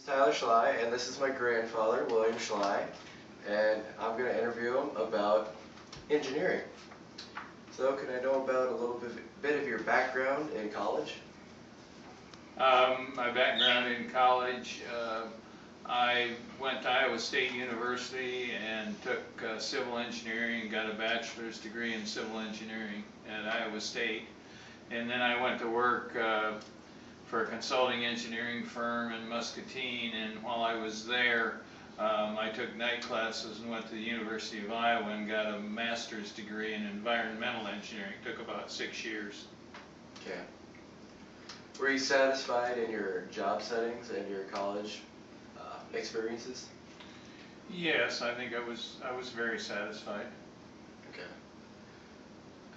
Tyler Schley, and this is my grandfather, William Schley, and I'm going to interview him about engineering. So, can I know about a little bit of your background in college? My background in college, I went to Iowa State University and took civil engineering and got a bachelor's degree in civil engineering at Iowa State. And then I went to work for a consulting engineering firm in Muscatine, and while I was there, I took night classes and went to the University of Iowa and got a master's degree in environmental engineering. It took about 6 years. Okay. Were you satisfied in your job settings and your college experiences? Yes, I think I was very satisfied. Okay.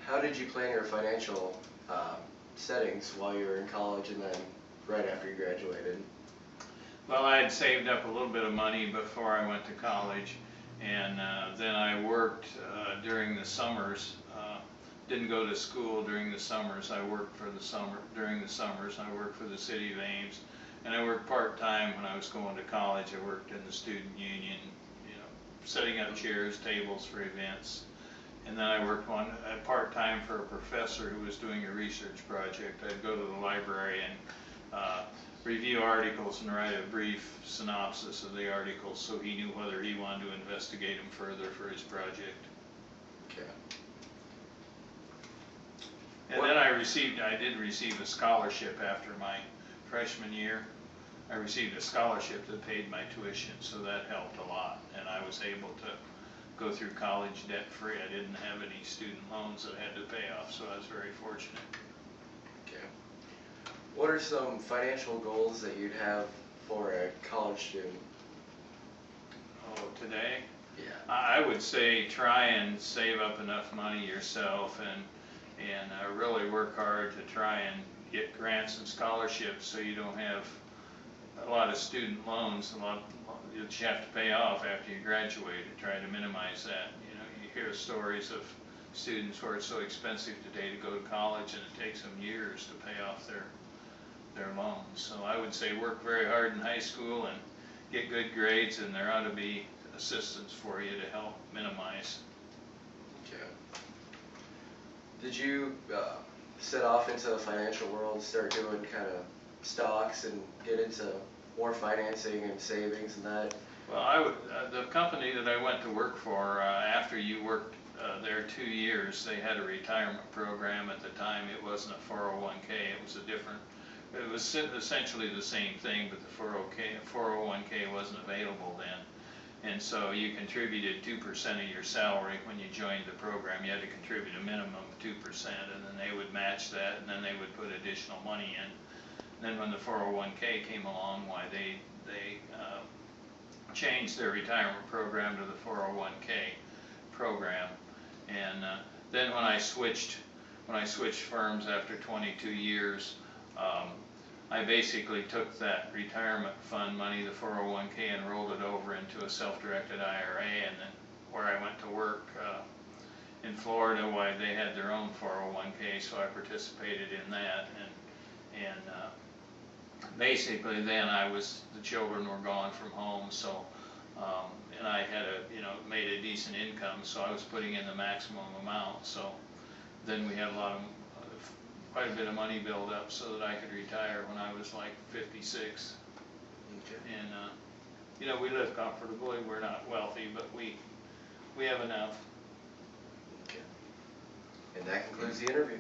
How did you plan your financial settings while you were in college and then right after you graduated? Well, I had saved up a little bit of money before I went to college, and then I worked during the summers. Didn't go to school during the summers. I worked for the summer. During the summers, I worked for the city of Ames, and I worked part-time when I was going to college. I worked in the student union, setting up chairs, tables for events. And then I worked part-time for a professor who was doing a research project. I'd go to the library and review articles and write a brief synopsis of the articles so he knew whether he wanted to investigate them further for his project. Okay. And then I did receive a scholarship after my freshman year. I received a scholarship that paid my tuition, so that helped a lot. And I was able to go through college debt-free. I didn't have any student loans that I had to pay off, so I was very fortunate. Okay. What are some financial goals that you'd have for a college student? Oh, today? Yeah. I would say try and save up enough money yourself and really work hard to try and get grants and scholarships so you don't have a lot of student loans, that you have to pay off after you graduate, and try to minimize that. You hear stories of students where it's so expensive today to go to college and it takes them years to pay off their loans. So I would say work very hard in high school and get good grades, and there ought to be assistance for you to help minimize. Okay. Did you set off into the financial world and start doing kind of stocks and get into more financing and savings and that? Well, the company that I went to work for, after you worked there 2 years, they had a retirement program. At the time, it wasn't a 401k, it was essentially the same thing, but the 401k wasn't available then. And so you contributed 2% of your salary when you joined the program. You had to contribute a minimum of 2%, and then they would match that, and then they would put additional money in. Then when the 401k came along, they changed their retirement program to the 401k program. And then when I switched firms after 22 years, I basically took that retirement fund money, the 401k, and rolled it over into a self-directed IRA. And then where I went to work in Florida, they had their own 401k, so I participated in that. And basically then the children were gone from home, so and I had made a decent income, so I was putting in the maximum amount. So then we had quite a bit of money build up so that I could retire when I was like 56. Okay. And we live comfortably. We're not wealthy, but we have enough. Okay. And that concludes the interview.